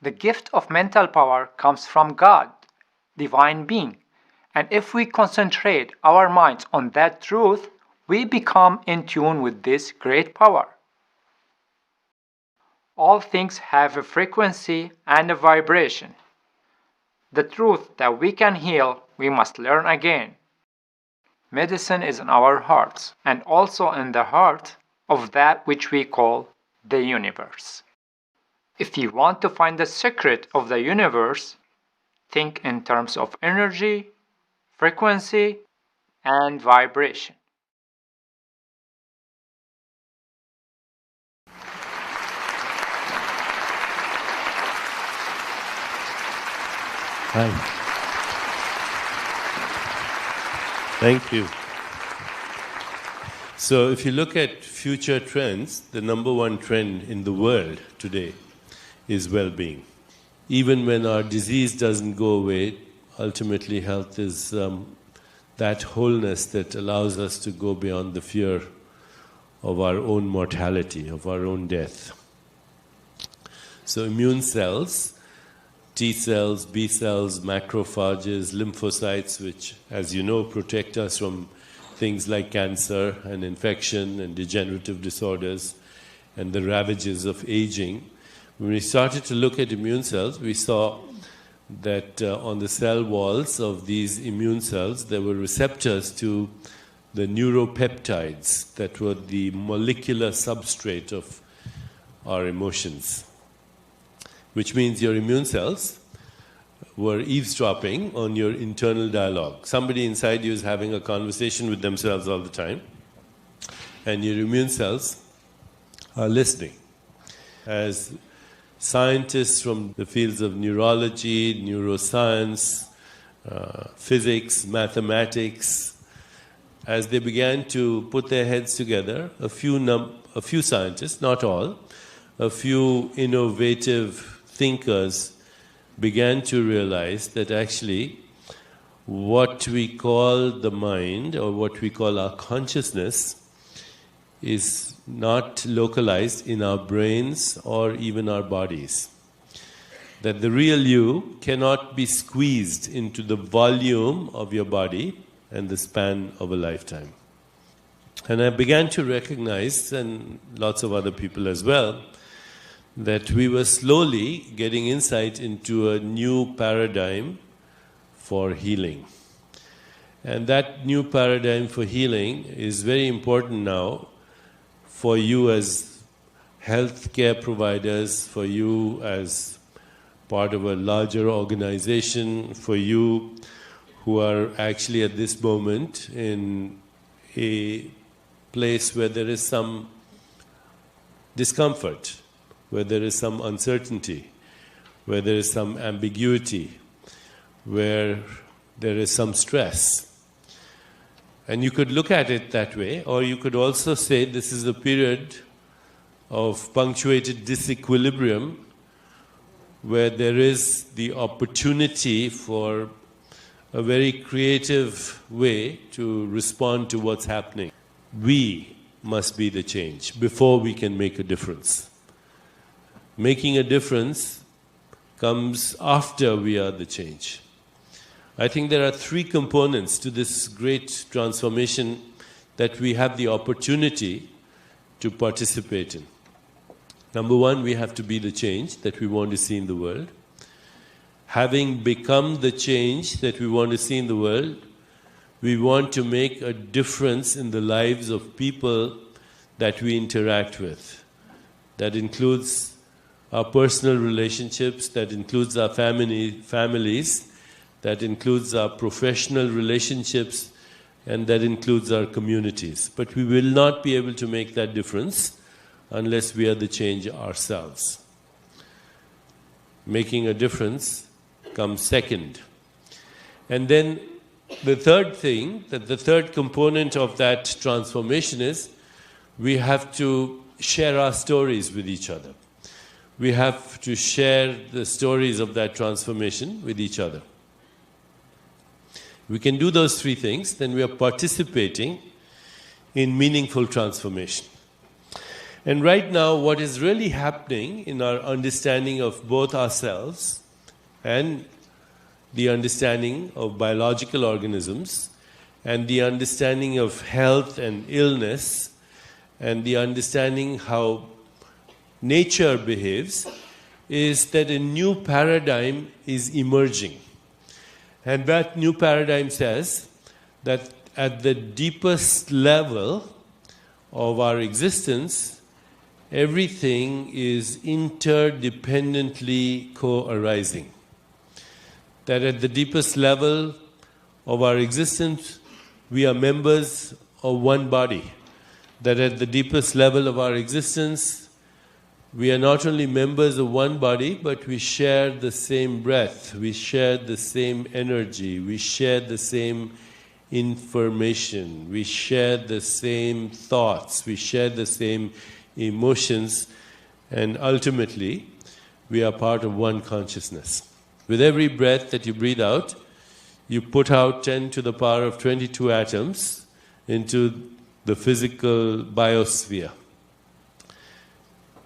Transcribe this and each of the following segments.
The gift of mental power comes from God, divine being, and if we concentrate our minds on that truth, we become in tune with this great power. All things have a frequency and a vibration. The truth that we can heal, we must learn again. Medicine is in our hearts and also in the heart of that which we call the universe. If you want to find the secret of the universe, think in terms of energy, frequency, and vibration. Hi. Thank you. So if you look at future trends, the number one trend in the world today is well-being. Even when our disease doesn't go away, ultimately health is that wholeness that allows us to go beyond the fear of our own mortality, of our own death. So immune cells, T cells, B cells, macrophages, lymphocytes, which, as you know, protect us from things like cancer and infection and degenerative disorders and the ravages of aging. When we started to look at immune cells, we saw that on the cell walls of these immune cells, there were receptors to the neuropeptides that were the molecular substrate of our emotions. Which means your immune cells were eavesdropping on your internal dialogue. Somebody inside you is having a conversation with themselves all the time, and your immune cells are listening. As scientists from the fields of neurology, neuroscience, physics, mathematics, as they began to put their heads together, a few scientists, not all, a few innovative thinkers began to realize that actually what we call the mind or what we call our consciousness is not localized in our brains or even our bodies. That the real you cannot be squeezed into the volume of your body and the span of a lifetime. And I began to recognize, and lots of other people as well, that we were slowly getting insight into a new paradigm for healing. And that new paradigm for healing is very important now for you as healthcare providers, for you as part of a larger organization, for you who are actually at this moment in a place where there is some discomfort, where there is some uncertainty, where there is some ambiguity, where there is some stress. And you could look at it that way, or you could also say this is a period of punctuated disequilibrium where there is the opportunity for a very creative way to respond to what's happening. We must be the change before we can make a difference. Making a difference comes after we are the change. I think there are three components to this great transformation that we have the opportunity to participate in. Number one, we have to be the change that we want to see in the world. Having become the change that we want to see in the world, we want to make a difference in the lives of people that we interact with. That includes our personal relationships, that includes our families, that includes our professional relationships, and that includes our communities. But we will not be able to make that difference unless we are the change ourselves. Making a difference comes second. And then the third thing, the third component of that transformation is we have to share our stories with each other. We have to share the stories of that transformation with each other. We can do those three things, then we are participating in meaningful transformation. And right now, what is really happening in our understanding of both ourselves and the understanding of biological organisms and the understanding of health and illness and the understanding how nature behaves is that a new paradigm is emerging. And that new paradigm says that at the deepest level of our existence, everything is interdependently co-arising. That at the deepest level of our existence, we are members of one body. That at the deepest level of our existence, we are not only members of one body, but we share the same breath, we share the same energy, we share the same information, we share the same thoughts, we share the same emotions, and ultimately, we are part of one consciousness. With every breath that you breathe out, you put out 10 to the power of 22 atoms into the physical biosphere.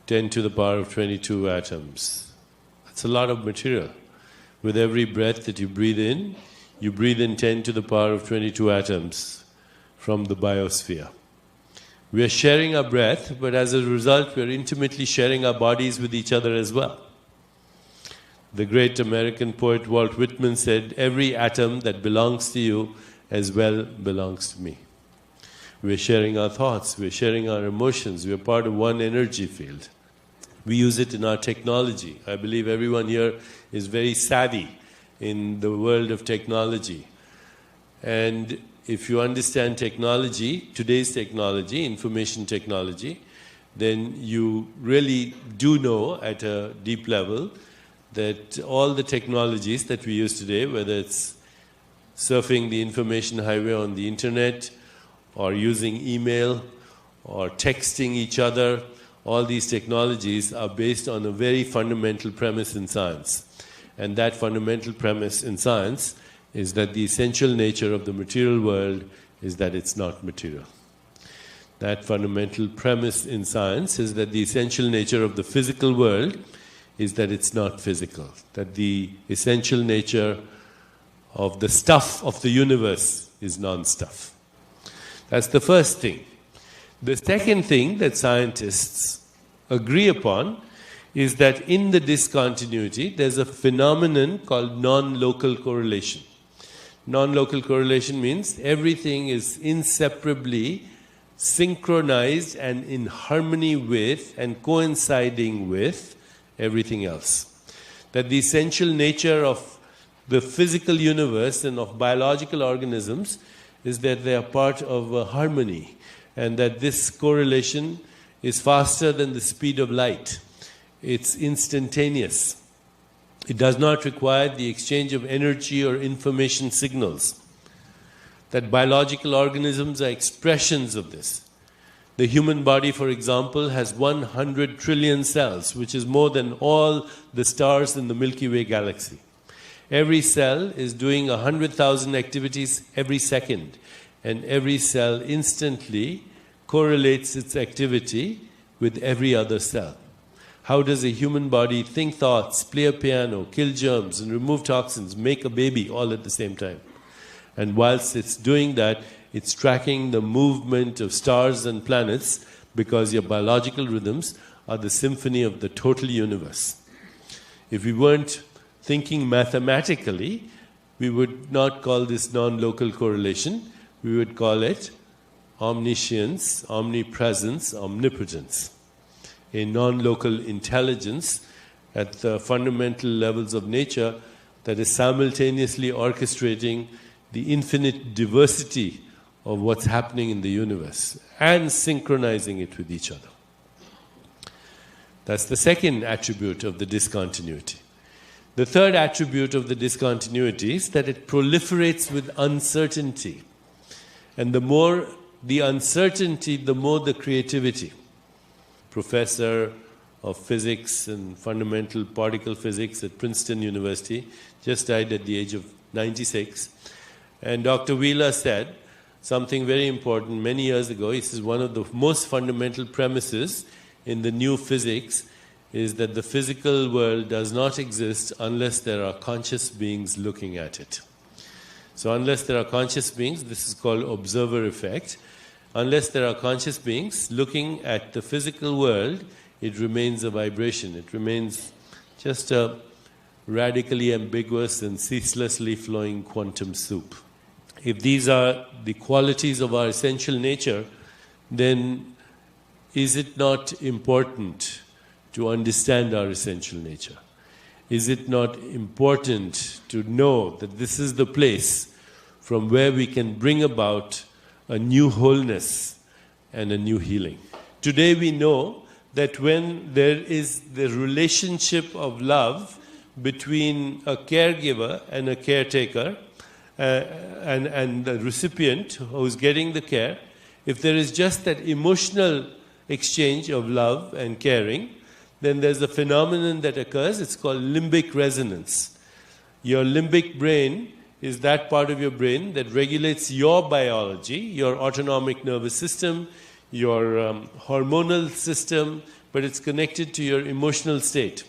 10 to the power of 22 atoms. That's a lot of material. With every breath that you breathe in 10 to the power of 22 atoms from the biosphere. We are sharing our breath, but as a result, we are intimately sharing our bodies with each other as well. The great American poet Walt Whitman said, "Every atom that belongs to you as well belongs to me." We are sharing our thoughts, we are sharing our emotions, we are part of one energy field. We use it in our technology. I believe everyone here is very savvy in the world of technology. And if you understand technology, today's technology, information technology, then you really do know at a deep level that all the technologies that we use today, whether it's surfing the information highway on the internet, or using email, or texting each other, all these technologies are based on a very fundamental premise in science. And that fundamental premise in science is that the essential nature of the material world is that it's not material. That fundamental premise in science is that the essential nature of the physical world is that it's not physical. That the essential nature of the stuff of the universe is non-stuff. That's the first thing. The second thing that scientists agree upon is that in the discontinuity, there's a phenomenon called non-local correlation. Non-local correlation means everything is inseparably synchronized and in harmony with and coinciding with everything else. That the essential nature of the physical universe and of biological organisms is that they are part of a harmony, and that this correlation is faster than the speed of light. It's instantaneous. It does not require the exchange of energy or information signals. That biological organisms are expressions of this. The human body, for example, has 100 trillion cells, which is more than all the stars in the Milky Way galaxy. Every cell is doing 100,000 activities every second, and every cell instantly correlates its activity with every other cell. How does a human body think thoughts, play a piano, kill germs, and remove toxins, make a baby all at the same time? And whilst it's doing that, it's tracking the movement of stars and planets, because your biological rhythms are the symphony of the total universe. If we weren't thinking mathematically, we would not call this non-local correlation. We would call it omniscience, omnipresence, omnipotence. A non-local intelligence at the fundamental levels of nature that is simultaneously orchestrating the infinite diversity of what's happening in the universe and synchronizing it with each other. That's the second attribute of the discontinuity. The third attribute of the discontinuity is that it proliferates with uncertainty. And the more the uncertainty, the more the creativity. Professor of physics and fundamental particle physics at Princeton University just died at the age of 96. And Dr. Wheeler said something very important many years ago. He says one of the most fundamental premises in the new physics is that the physical world does not exist unless there are conscious beings looking at it. So unless there are conscious beings, this is called observer effect, unless there are conscious beings looking at the physical world, it remains a vibration. It remains just a radically ambiguous and ceaselessly flowing quantum soup. If these are the qualities of our essential nature, then is it not important to understand our essential nature? Is it not important to know that this is the place from where we can bring about a new wholeness and a new healing? Today we know that when there is the relationship of love between a caregiver and a caretaker, and the recipient who's getting the care, if there is just that emotional exchange of love and caring, then there's a phenomenon that occurs. It's called limbic resonance. Your limbic brain is that part of your brain that regulates your biology, your autonomic nervous system, your hormonal system, but it's connected to your emotional state.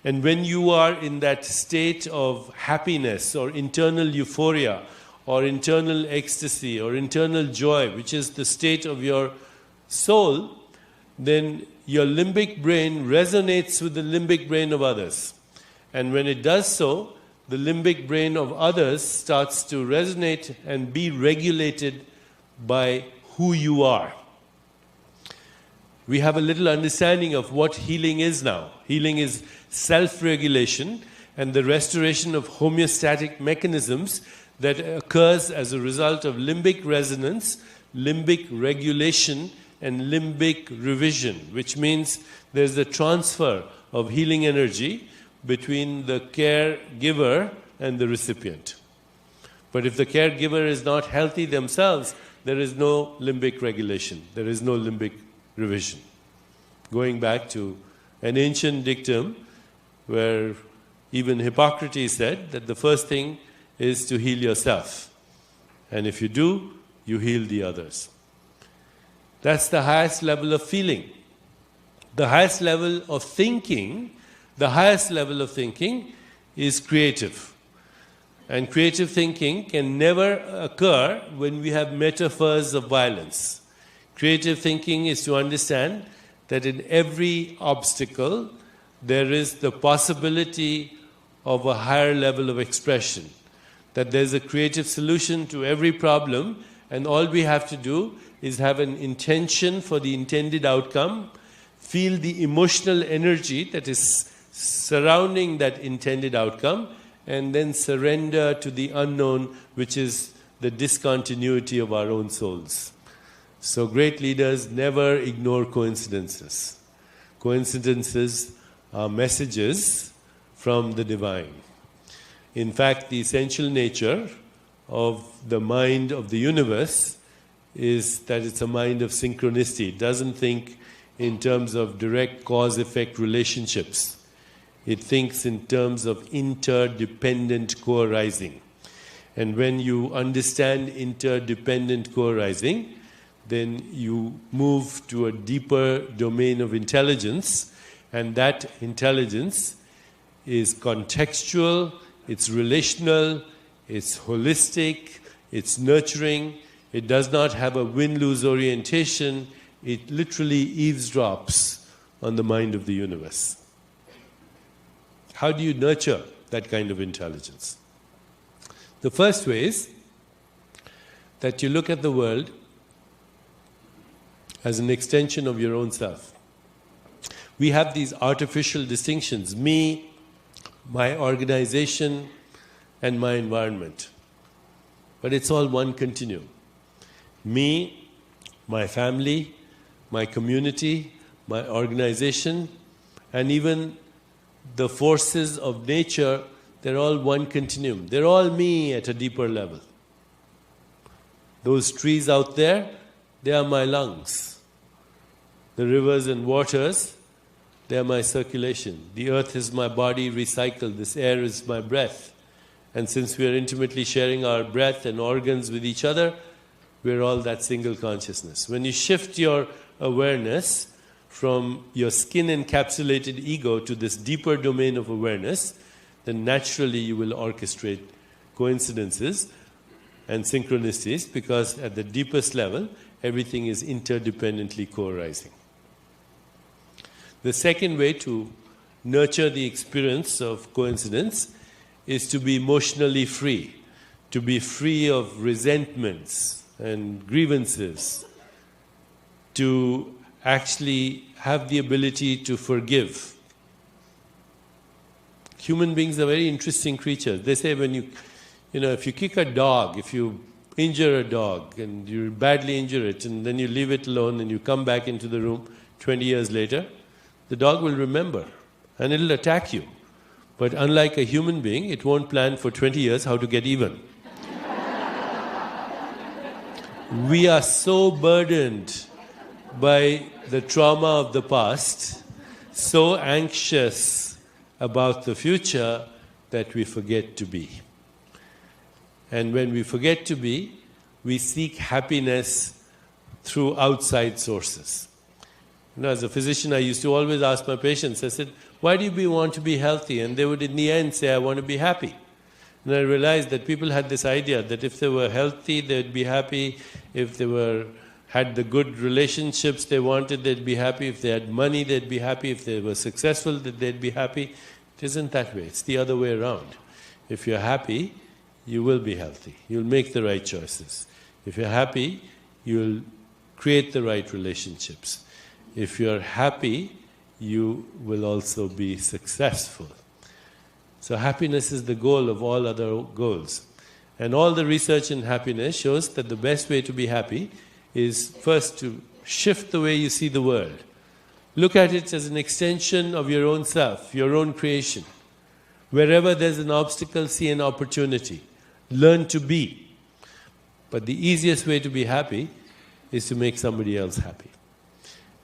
And when you are in that state of happiness or internal euphoria or internal ecstasy or internal joy, which is the state of your soul, then your limbic brain resonates with the limbic brain of others. And when it does so, the limbic brain of others starts to resonate and be regulated by who you are. We have a little understanding of what healing is now. Healing is self-regulation and the restoration of homeostatic mechanisms that occurs as a result of limbic resonance, limbic regulation, and limbic revision, which means there's a transfer of healing energy between the caregiver and the recipient. But if the caregiver is not healthy themselves, there is no limbic regulation, there is no limbic revision. Going back to an ancient dictum where even Hippocrates said that the first thing is to heal yourself. And if you do, you heal the others. That's the highest level of feeling. The highest level of thinking, is creative. And creative thinking can never occur when we have metaphors of violence. Creative thinking is to understand that in every obstacle there is the possibility of a higher level of expression. That there's a creative solution to every problem, and all we have to do is have an intention for the intended outcome, feel the emotional energy that is surrounding that intended outcome, and then surrender to the unknown, which is the discontinuity of our own souls. So great leaders never ignore coincidences. Coincidences are messages from the divine. In fact, the essential nature of the mind of the universe is that it's a mind of synchronicity. It doesn't think in terms of direct cause-effect relationships. It thinks in terms of interdependent co-arising. And when you understand interdependent co-arising, then you move to a deeper domain of intelligence, and that intelligence is contextual, it's relational, it's holistic, it's nurturing, it does not have a win-lose orientation, it literally eavesdrops on the mind of the universe. How do you nurture that kind of intelligence? The first way is that you look at the world as an extension of your own self. We have these artificial distinctions, me, my organization, and my environment. But it's all one continuum. Me, my family, my community, my organization, and even the forces of nature, they're all one continuum. They're all me at a deeper level. Those trees out there, they are my lungs. The rivers and waters, they are my circulation. The earth is my body recycled. This air is my breath. And since we are intimately sharing our breath and organs with each other, we're all that single consciousness. When you shift your awareness from your skin-encapsulated ego to this deeper domain of awareness, then naturally you will orchestrate coincidences and synchronicities, because at the deepest level, everything is interdependently co-arising. The second way to nurture the experience of coincidence is to be emotionally free, to be free of resentments and grievances, to actually have the ability to forgive. Human beings are very interesting creatures. They say if you kick a dog, if you injure a dog and you badly injure it and then you leave it alone and you come back into the room 20 years later, the dog will remember and it'll attack you. But unlike a human being, it won't plan for 20 years how to get even. We are so burdened by the trauma of the past, so anxious about the future, that we forget to be. And when we forget to be, we seek happiness through outside sources. As a physician, I used to always ask my patients, I said, why do you want to be healthy? And they would in the end say, I want to be happy. And I realized that people had this idea that if they were healthy, they'd be happy. If they had the good relationships they wanted, they'd be happy. If they had money, they'd be happy. If they were successful, they'd be happy. It isn't that way. It's the other way around. If you're happy, you will be healthy. You'll make the right choices. If you're happy, you'll create the right relationships. If you're happy, you will also be successful. So happiness is the goal of all other goals. And all the research in happiness shows that the best way to be happy is first to shift the way you see the world. Look at it as an extension of your own self, your own creation. Wherever there's an obstacle, see an opportunity. Learn to be. But the easiest way to be happy is to make somebody else happy.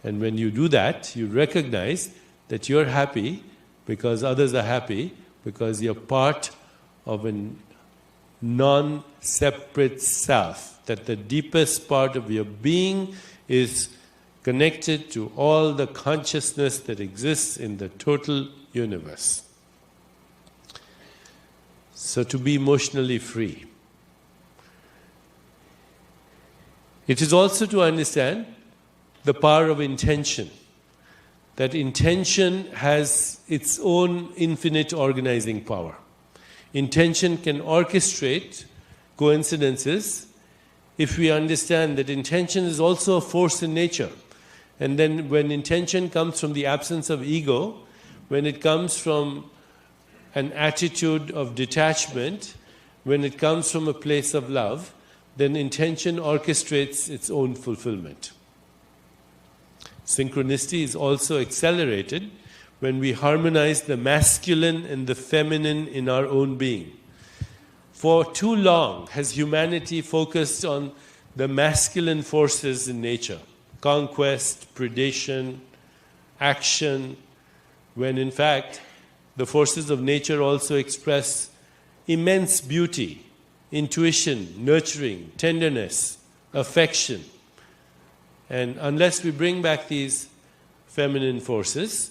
And when you do that, you recognize that you're happy because others are happy, because you're part of a non-separate self, that the deepest part of your being is connected to all the consciousness that exists in the total universe. So to be emotionally free. It is also to understand the power of intention. That intention has its own infinite organizing power. Intention can orchestrate coincidences if we understand that intention is also a force in nature. And then when intention comes from the absence of ego, when it comes from an attitude of detachment, when it comes from a place of love, then intention orchestrates its own fulfillment. Synchronicity is also accelerated when we harmonize the masculine and the feminine in our own being. For too long has humanity focused on the masculine forces in nature, conquest, predation, action, when in fact the forces of nature also express immense beauty, intuition, nurturing, tenderness, affection. And unless we bring back these feminine forces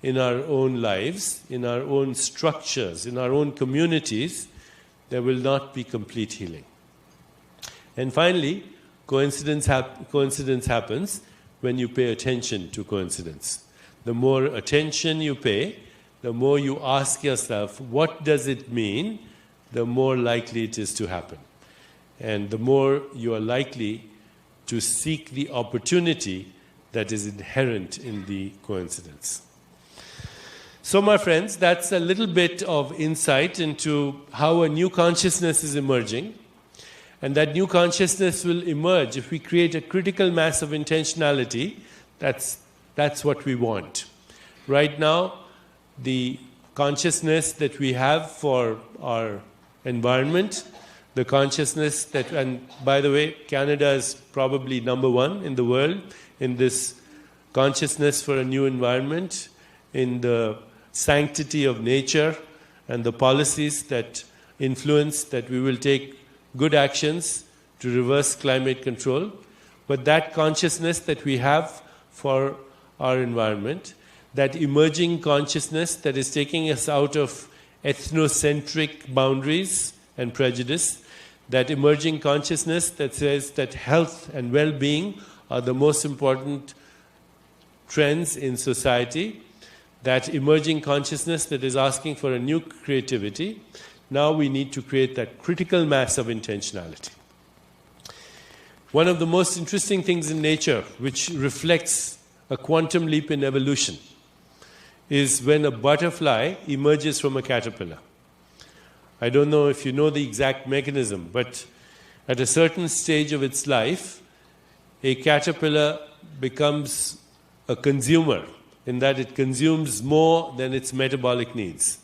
in our own lives, in our own structures, in our own communities, there will not be complete healing. And finally, coincidence happens when you pay attention to coincidence. The more attention you pay, the more you ask yourself, what does it mean? The more likely it is to happen. And the more you are likely to seek the opportunity that is inherent in the coincidence. So my friends, that's a little bit of insight into how a new consciousness is emerging. And that new consciousness will emerge if we create a critical mass of intentionality. That's what we want. Right now, the consciousness that we have for our environment, the consciousness that, and by the way, Canada is probably number one in the world in this consciousness for a new environment, in the sanctity of nature and the policies that influence that we will take good actions to reverse climate control. But that consciousness that we have for our environment, that emerging consciousness that is taking us out of ethnocentric boundaries and prejudice, that emerging consciousness that says that health and well-being are the most important trends in society, that emerging consciousness that is asking for a new creativity. Now we need to create that critical mass of intentionality. One of the most interesting things in nature, which reflects a quantum leap in evolution, is when a butterfly emerges from a caterpillar. I don't know if you know the exact mechanism, but at a certain stage of its life, a caterpillar becomes a consumer, in that it consumes more than its metabolic needs.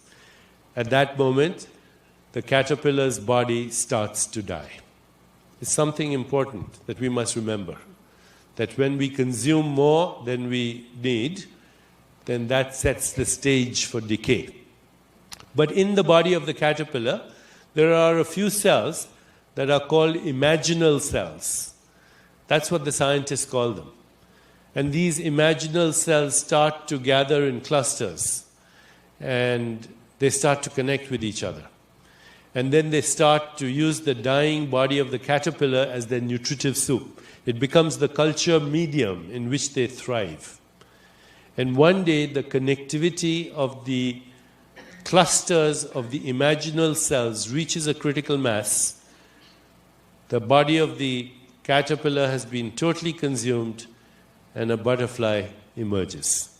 At that moment, the caterpillar's body starts to die. It's something important that we must remember, that when we consume more than we need, then that sets the stage for decay. But in the body of the caterpillar, there are a few cells that are called imaginal cells. That's what the scientists call them. And these imaginal cells start to gather in clusters, and they start to connect with each other. And then they start to use the dying body of the caterpillar as their nutritive soup. It becomes the culture medium in which they thrive. And one day the connectivity of the clusters of the imaginal cells reaches a critical mass. The body of the caterpillar has been totally consumed, and a butterfly emerges.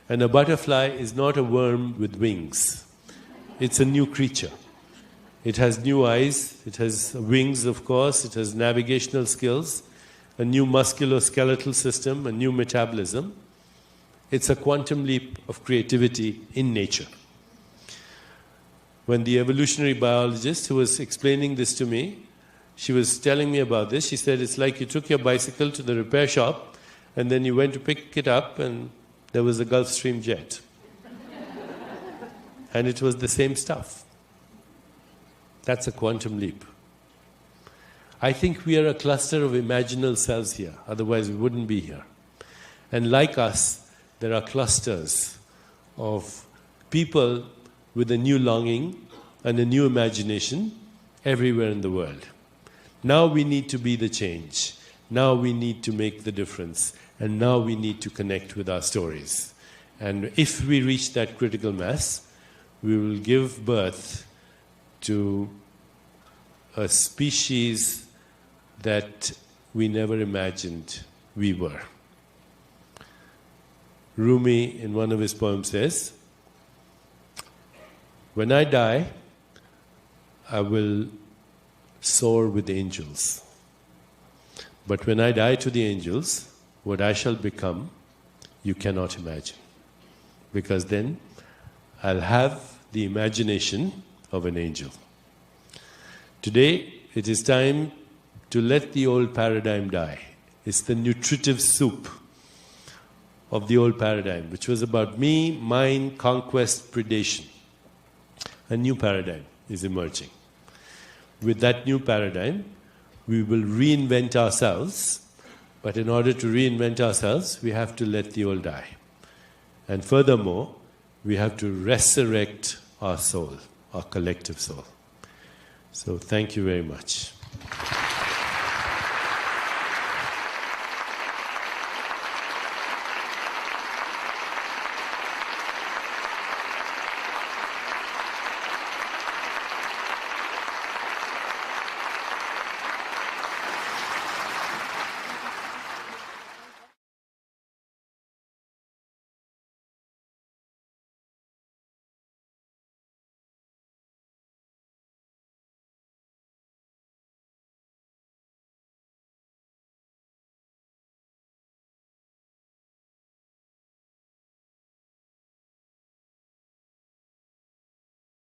And a butterfly is not a worm with wings. It's a new creature. It has new eyes, it has wings, of course, it has navigational skills, a new musculoskeletal system, a new metabolism. It's a quantum leap of creativity in nature. When the evolutionary biologist who was explaining this to me, she was telling me about this, she said, it's like you took your bicycle to the repair shop, and then you went to pick it up, and there was a Gulfstream jet. And it was the same stuff. That's a quantum leap. I think we are a cluster of imaginal cells here, otherwise we wouldn't be here. And like us, there are clusters of people with a new longing and a new imagination everywhere in the world. Now we need to be the change. Now we need to make the difference. And now we need to connect with our stories. And if we reach that critical mass, we will give birth to a species that we never imagined we were. Rumi, in one of his poems, says, when I die, I will soar with the angels. But when I die to the angels, what I shall become, you cannot imagine. Because then I'll have the imagination of an angel. Today, it is time to let the old paradigm die. It's the nutritive soup of the old paradigm, which was about me, mine, conquest, predation. A new paradigm is emerging. With that new paradigm, we will reinvent ourselves, but in order to reinvent ourselves, we have to let the old die. And furthermore, we have to resurrect our soul, our collective soul. So thank you very much.